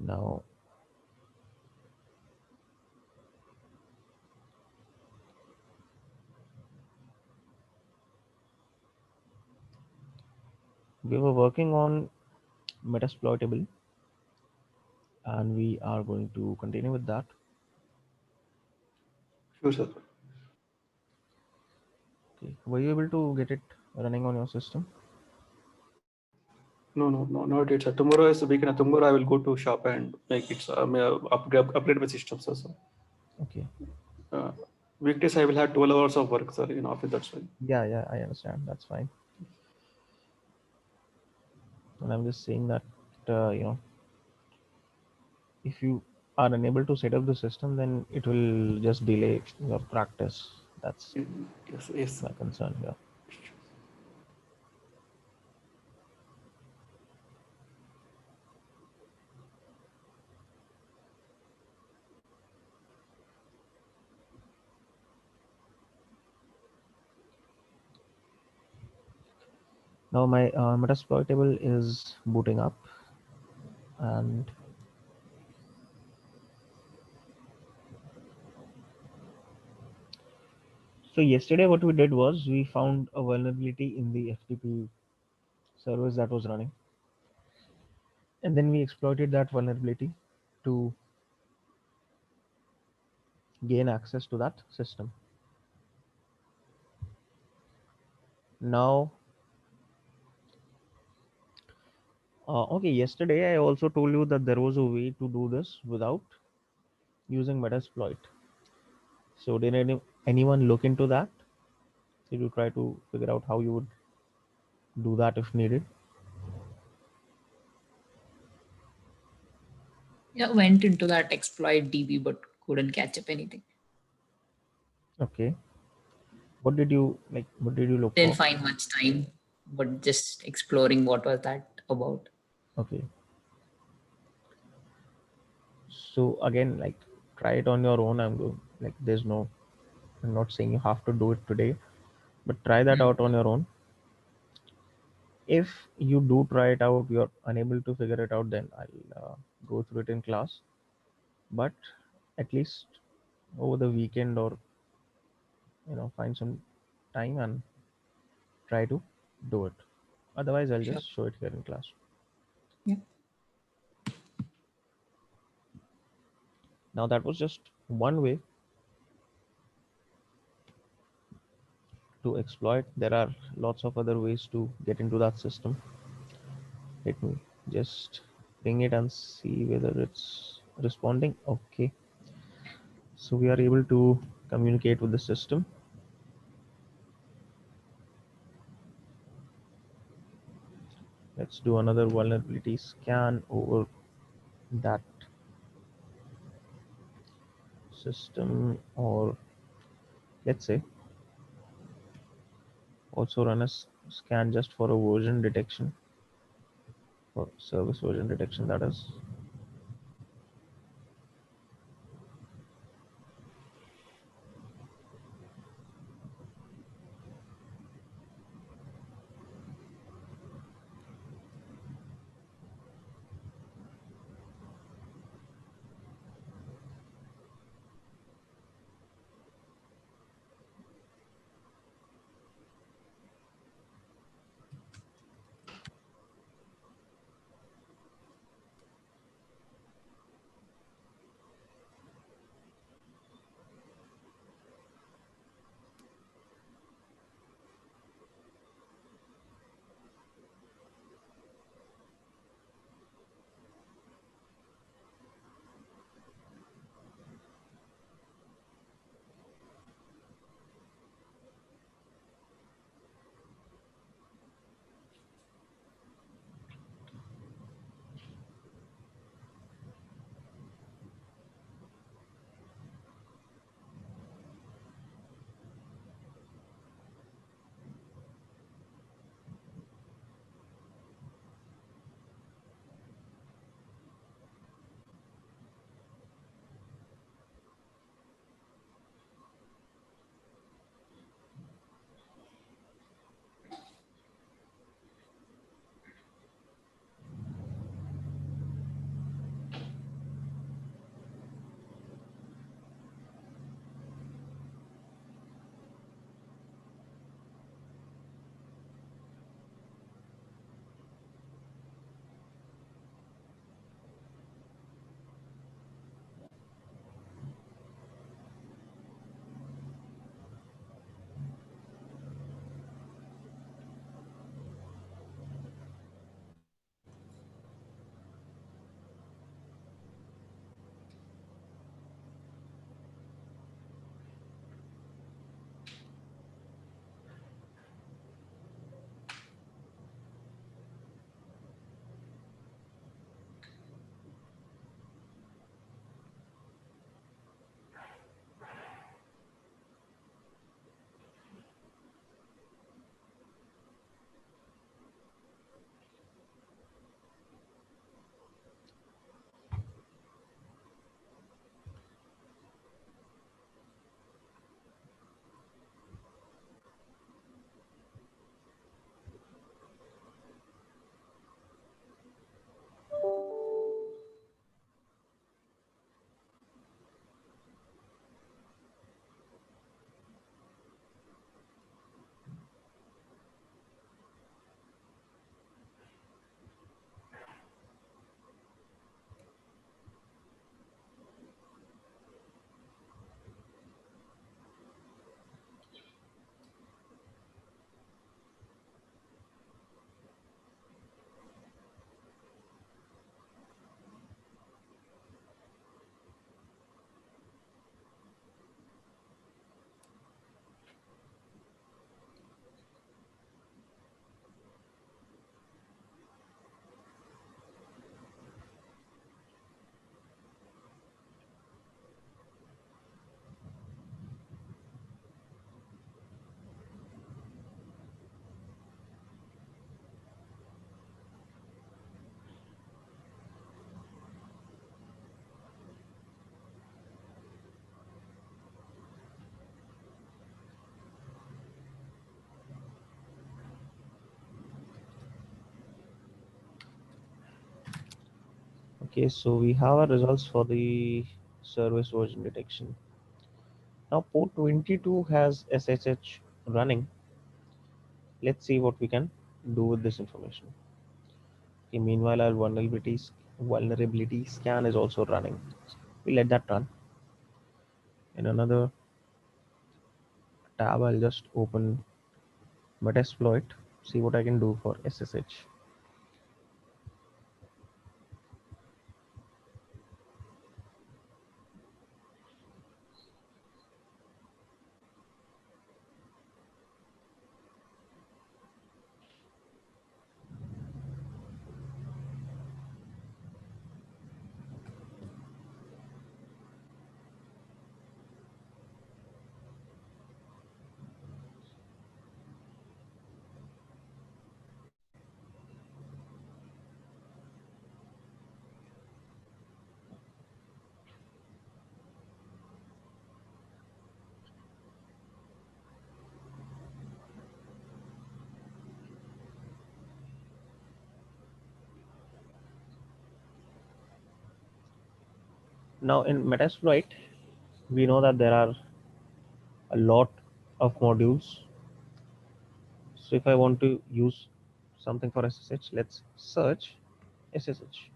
Now we were working on Metasploitable, and we are going to continue with that. Sure, sir. Okay. Were you able to get it running on your system? No, not yet, sir. Tomorrow is the weekend. Tomorrow I will go to shop and make it, upgrade my system, sir. So, Okay. uh, weekdays I will have 12 hours of work, sir, in office. That's why. Yeah, yeah, I understand. That's fine. And I'm just saying that, if you are unable to set up the system, then it will just delay your practice. That's Yes, yes, sir. my concern here. Now my Metasploitable is booting up, and so yesterday what we did was we found a vulnerability in the FTP service that was running, and then we exploited that vulnerability to gain access to that system. Now, okay, yesterday I also told you that there was a way to do this without using Metasploit. So did anyone look into that? Did you try to figure out how you would do that if needed? Yeah, went into that exploit DB but couldn't catch up anything. Okay. What did you like? What did you look Didn't for? find much time, but just exploring what was that about. Okay. So again, like try it on your own. I'm going like there's no. I'm not saying you have to do it today, but try that Hmm. out on your own. If you do try it out, you're unable to figure it out, then I'll go through it in class. But at least over the weekend, or find some time and try to do it. Otherwise, I'll Sure. just show it here in class. Yeah. Now that was just one way to exploit. There are lots of other ways to get into that system. Let me just bring it and see whether it's responding. Okay, so we are able to communicate with the system. Let's do another vulnerability scan over that system, or let's say also run a scan just for a version detection, for service version detection, that is. Okay, so we have our results for the service version detection. Now port 22 has SSH running. Let's see what we can do with this information. Okay, meanwhile our vulnerability scan is also running. We let that run. In another tab, I'll just open Metasploit, see what I can do for SSH. Now in Metasploit, we know that there are a lot of modules. So if I want to use something for SSH, let's search SSH.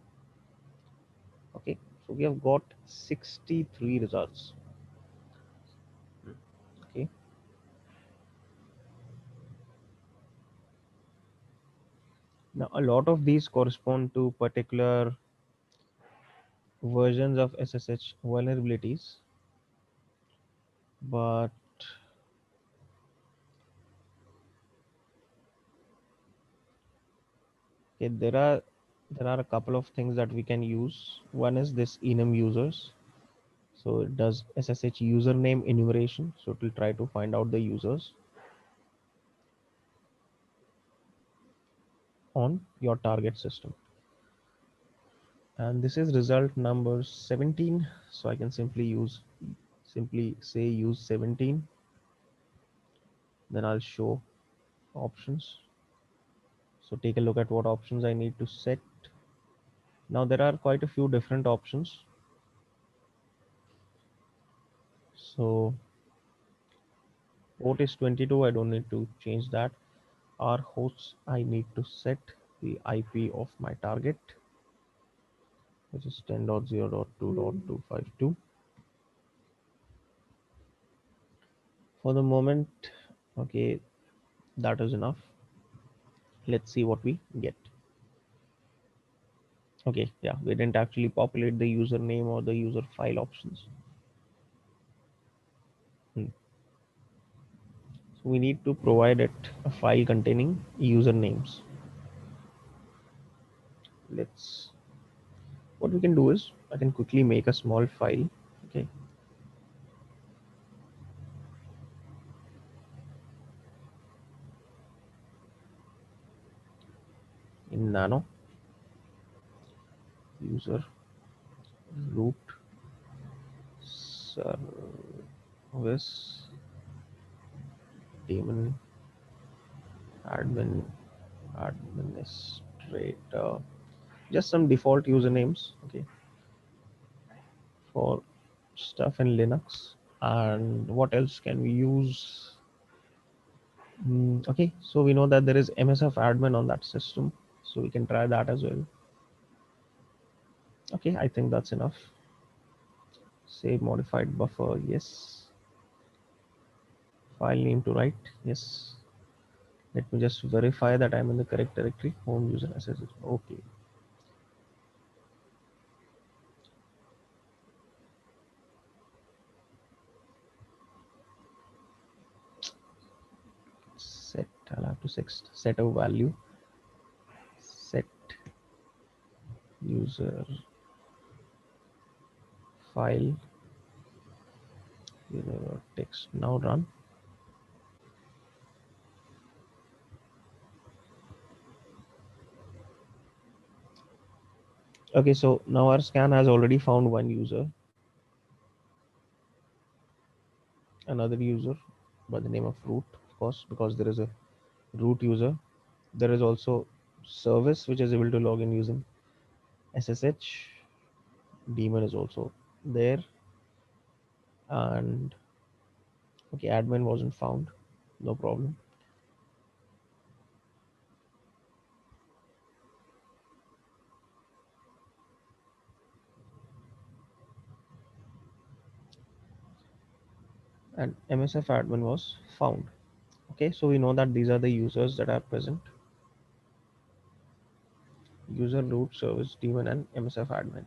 Okay, so we have got 63 results. Okay, now a lot of these correspond to particular versions of SSH vulnerabilities, but okay, there are a couple of things that we can use. One is this enum users. So it does SSH username enumeration. So it will try to find out the users on your target system. And this is result number 17. So I can simply say use 17. Then I'll show options. So take a look at what options I need to set. Now there are quite a few different options. So port is 22. I don't need to change that. Our hosts, I need to set the IP of my target, which is 10.0.2.252. For the moment, okay, that is enough. Let's see what we get. Okay, yeah, we didn't actually populate the username or the user file options. So we need to provide it a file containing usernames. What we can do is I can quickly make a small file. Okay, in nano user root service daemon admin administrator, just some default usernames, okay, for stuff in Linux. And what else can we use? Okay, so we know that there is MSF admin on that system, so we can try that as well. Okay, I think that's enough. Save modified buffer, yes. File name to write, yes. Let me just verify that I'm in the correct directory. Home user SSH. Okay. Set. I'll have to set a value. Set user file user text. Now run. Okay, so now our scan has already found one user, another user by the name of root, of course, because there is a root user. There is also service which is able to log in using SSH. daemon is also there. And okay, admin wasn't found, no problem. And MSF admin was found. Okay, so we know that these are the users that are present: user, root, service, daemon, and MSF admin.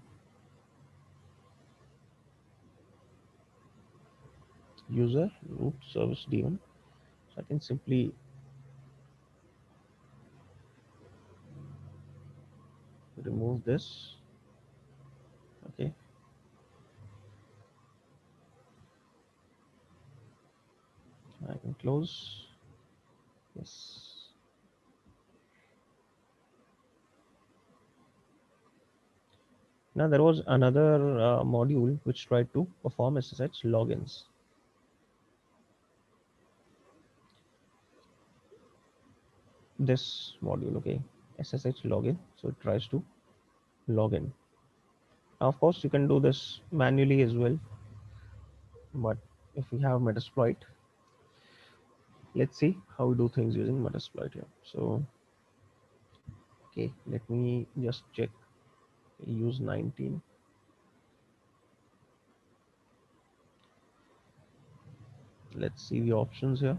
User, root, service, daemon. So I can simply remove this. Okay, I can close. Yes. Now there was another module which tried to perform SSH logins. This module, okay, SSH login. So it tries to log in. Now, of course, you can do this manually as well, but if we have Metasploit, let's see how we do things using Metasploit here. So, okay, let me just check. Use 19. Let's see the options here.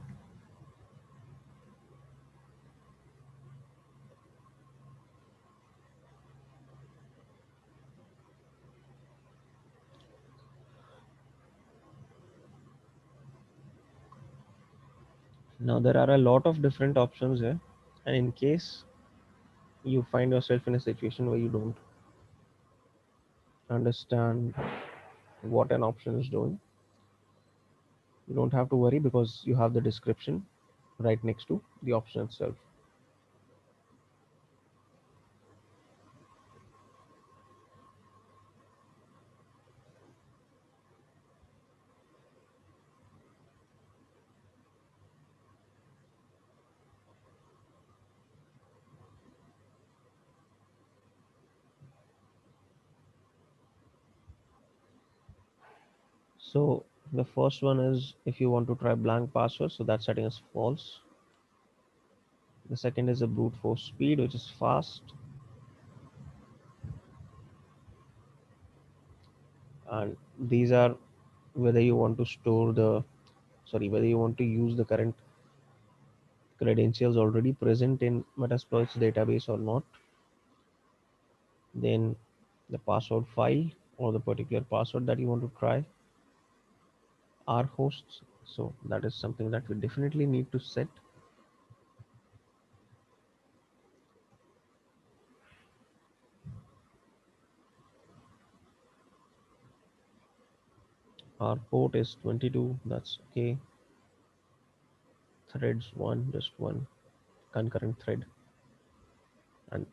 Now there are a lot of different options here, and in case you find yourself in a situation where you don't understand what an option is doing, you don't have to worry because you have the description right next to the option itself. So the first one is if you want to try blank password, so that setting is false. The second is a brute force speed, which is fast. And these are whether you want to store the, sorry, whether you want to use the current credentials already present in Metasploit's database or not. Then the password file or the particular password that you want to try are hosts. So that is something that we definitely need to set. Our port is 22, that's okay. Threads one, just one concurrent thread. And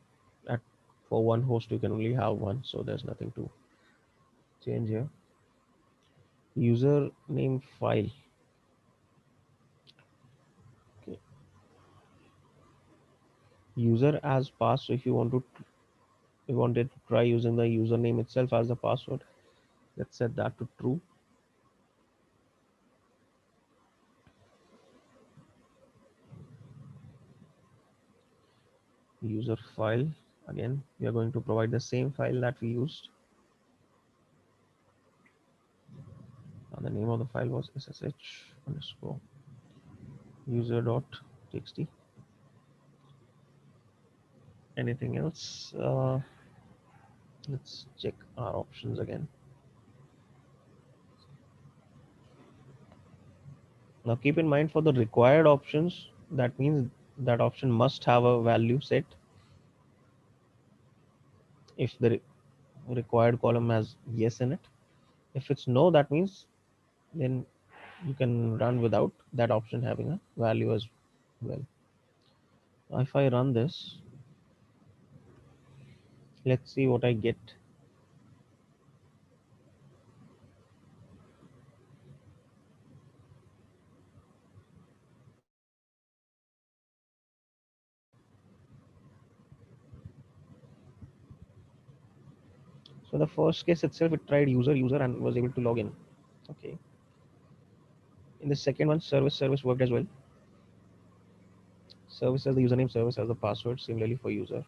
at for one host you can only have one, so there's nothing to change here. Username file. Okay. User as pass. So if you wanted to try using the username itself as the password, let's set that to true. User file, again we are going to provide the same file that we used, and the name of the file was ssh underscore user dot txt. Anything else? Let's check our options again. Now keep in mind, for the required options, that means that option must have a value set. If the required column has yes in it, if it's no, that means then you can run without that option having a value as well. If I run this, let's see what I get. So the first case itself, it tried user and was able to log in. Okay. In the second one, service worked as well. Service as the username, service as the password. Similarly for user.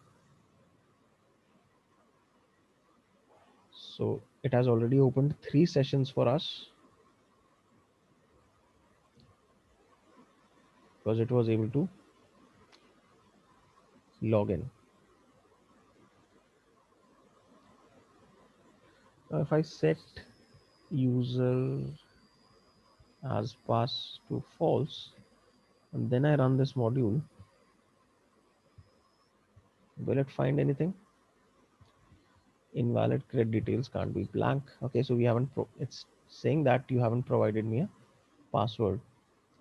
So it has already opened 3 sessions for us because it was able to log in. Now if I set user as pass to false and then I run this module, will it find anything? Invalid credit details can't be blank. Okay, so we haven't it's saying that you haven't provided me a password,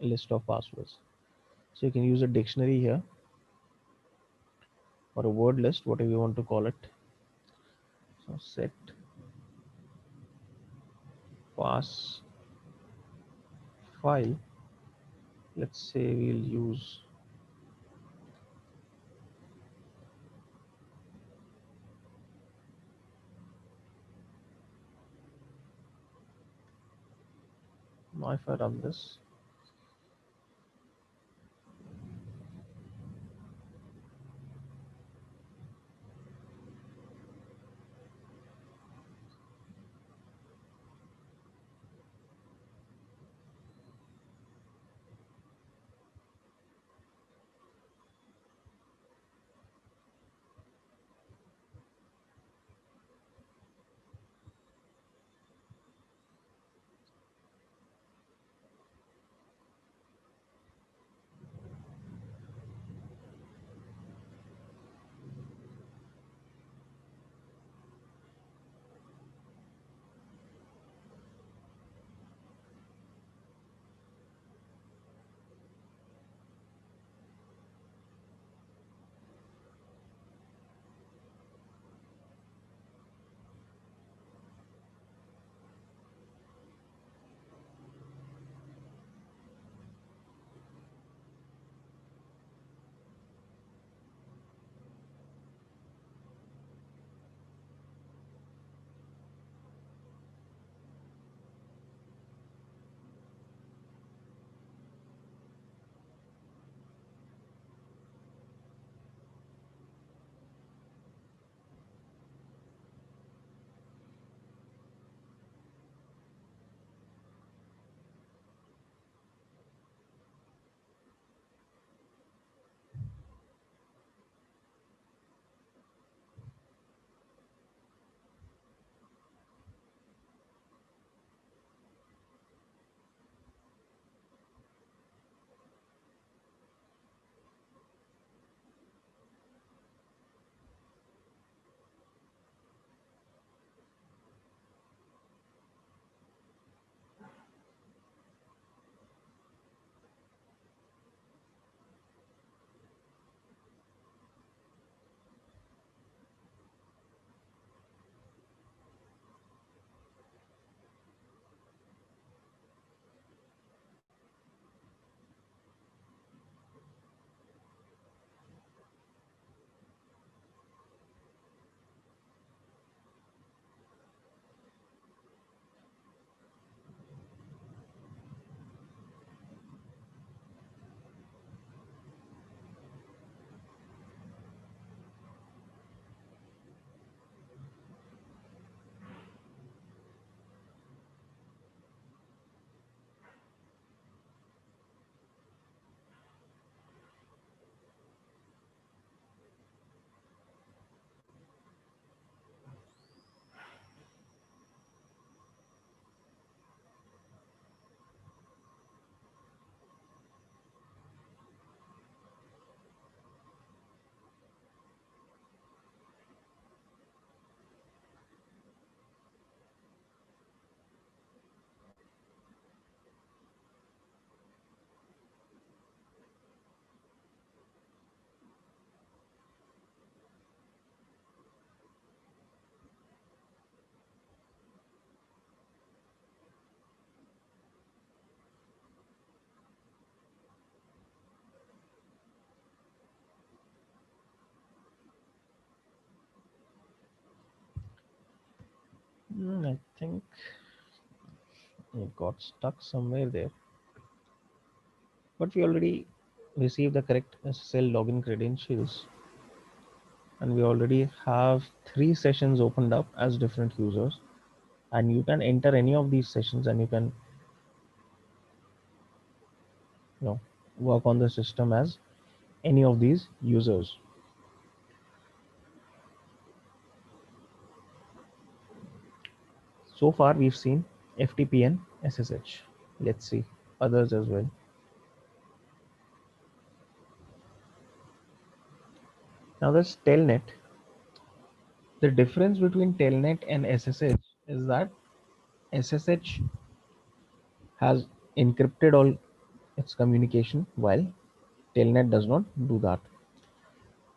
a list of passwords. So you can use a dictionary here or a word list, whatever you want to call it. So set pass file. Let's say we'll use now if I run this, I think it got stuck somewhere there. But we already received the correct SSL login credentials, and we already have 3 sessions opened up as different users, and you can enter any of these sessions and you can, you know, work on the system as any of these users. So far we've seen FTP and SSH. Let's see others as well. Now there's telnet. The difference between telnet and SSH is that SSH has encrypted all its communication, while telnet does not do that.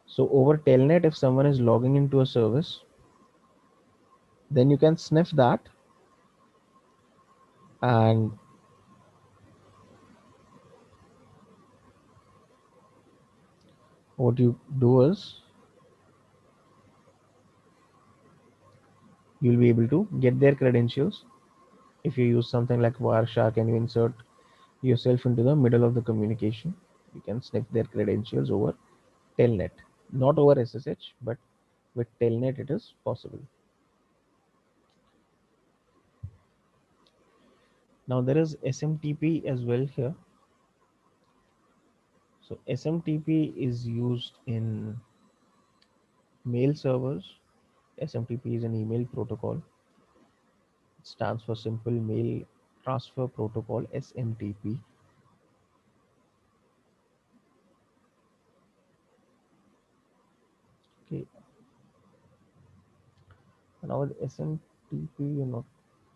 So over telnet, if someone is logging into a service, then you can sniff that, and what you do is you'll be able to get their credentials. If you use something like Wireshark and you insert yourself into the middle of the communication, you can sniff their credentials over telnet, not over SSH, but with telnet it is possible. Now there is SMTP as well here. So SMTP is used in mail servers. SMTP is an email protocol. It stands for Simple Mail Transfer Protocol, SMTP. Okay. Now with SMTP, you're not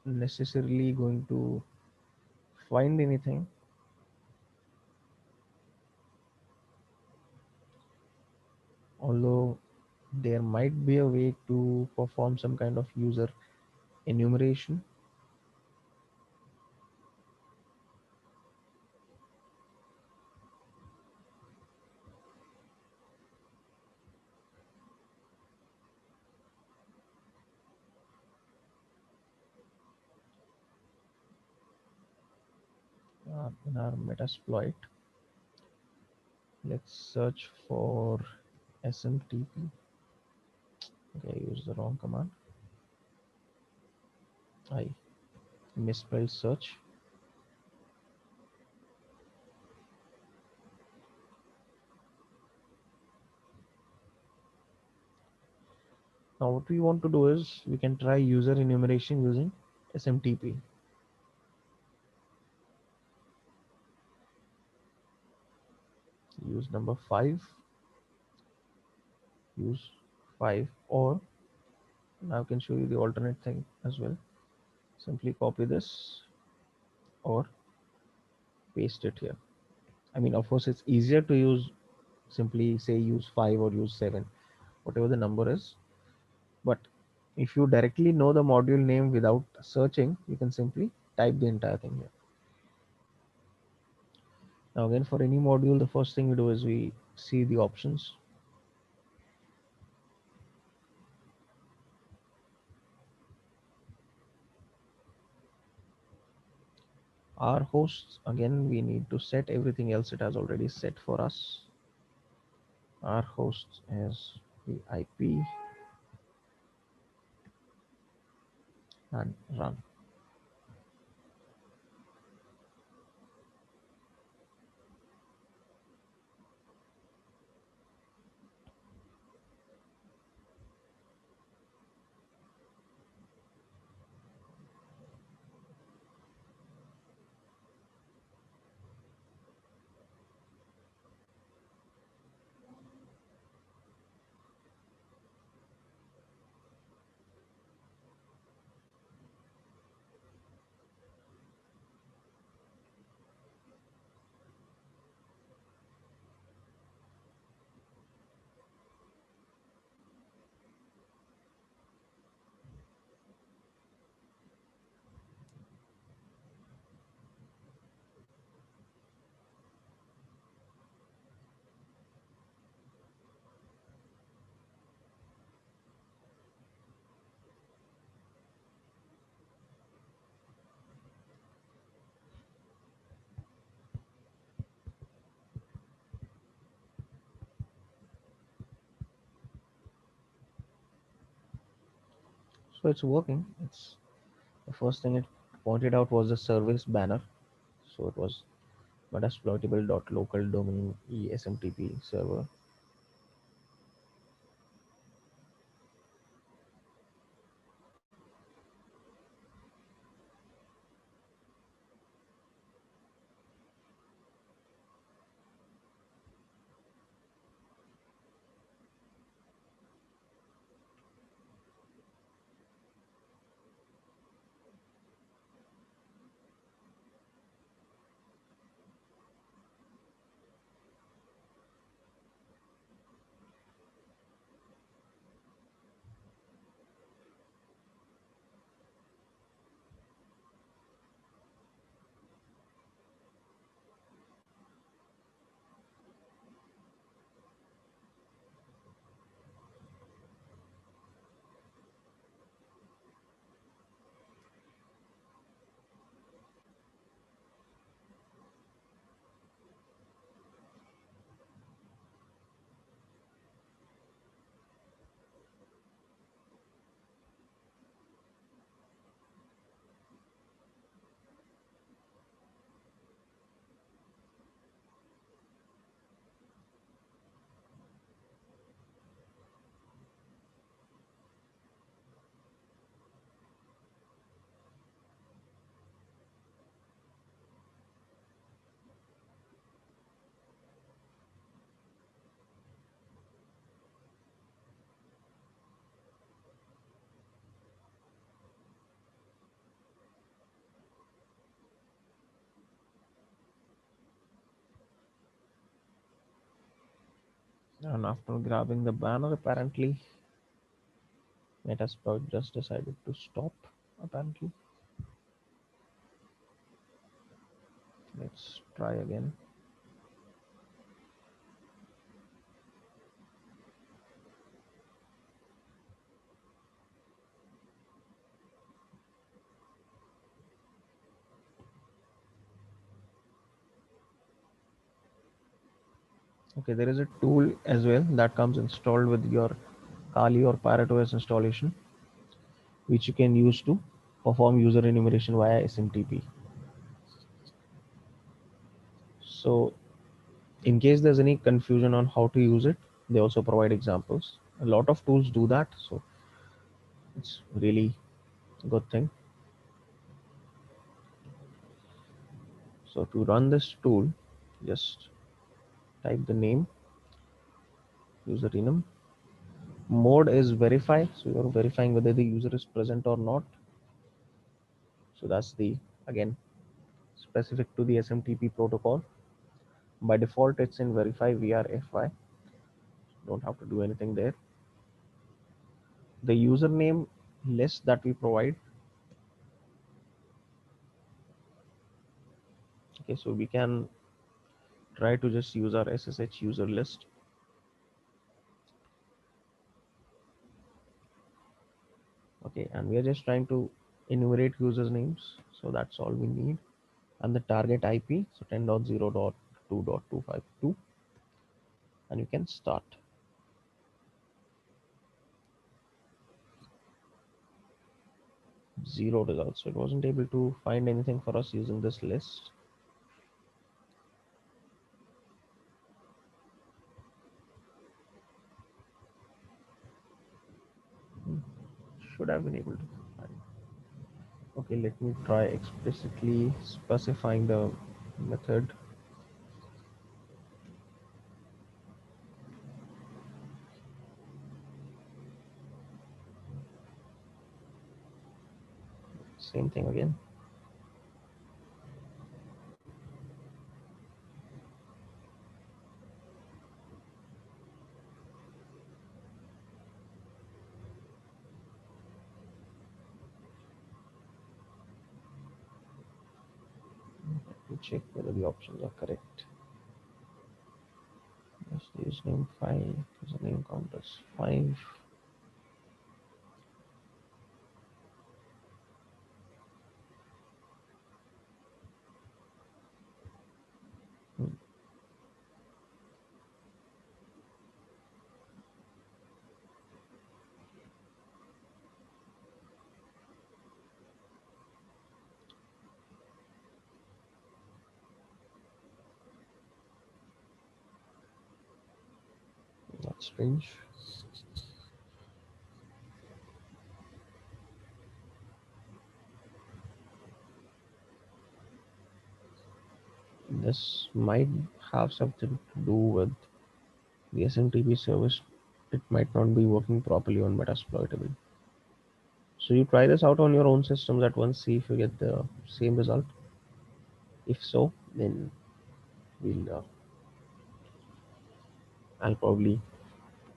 necessarily going to find anything, although there might be a way to perform some kind of user enumeration. In our Metasploit, let's search for SMTP. Okay, I used the wrong command. I misspelled search. Now what we want to do is we can try user enumeration using SMTP. Use number 5, use 5, or now I can show you the alternate thing as well. Simply copy this or paste it here. I mean, of course, it's easier to use, simply say use 5 or use 7, whatever the number is. But if you directly know the module name without searching, you can simply type the entire thing here. Now again, for any module, the first thing we do is we see the options. Our hosts, again, we need to set everything else it has already set for us. Our host is the IP and run. So it's working. It's the first thing it pointed out was the service banner. So it was metasploitable.local domain ESMTP server. And after grabbing the banner, apparently Metasploit just decided to stop. Apparently, let's try again. Okay, there is a tool as well that comes installed with your Kali or Parrot OS installation, which you can use to perform user enumeration via SMTP. So, in case there's any confusion on how to use it, they also provide examples. A lot of tools do that, so it's really a good thing. So, to run this tool, just type the name, user enum. Mode is verify, so you're verifying whether the user is present or not. So that's the, again, specific to the SMTP protocol. By default, it's in verify VRFY. Don't have to do anything there. The username list that we provide. Okay, so we can try to just use our SSH user list. Okay, and we are just trying to enumerate users names. So that's all we need. And the target IP, so 10.0.2.252. And you can start. Zero results. So it wasn't able to find anything for us using this list. Should have been able to find. Okay, let me try explicitly specifying the method. Same thing again. Let me check whether the options are correct. Yes, the username 5, username count is 5. That's strange. This might have something to do with the SMTP service. It might not be working properly on Metasploitable. So you try this out on your own systems at once, see if you get the same result. If so, then I'll probably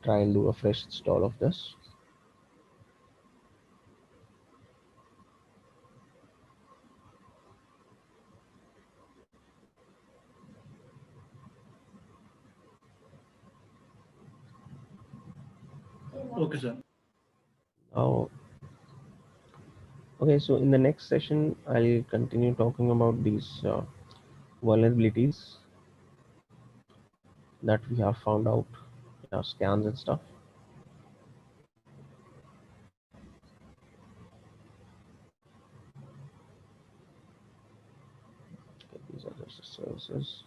try and do a fresh install of this. Okay, sir. Now, okay, so in the next session, I'll continue talking about these vulnerabilities that we have found out in our scans and stuff. Okay, these are just the services.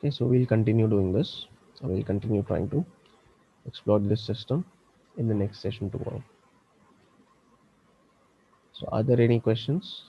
Okay, so we'll continue doing this. We'll continue trying to exploit this system in the next session tomorrow. So are there any questions?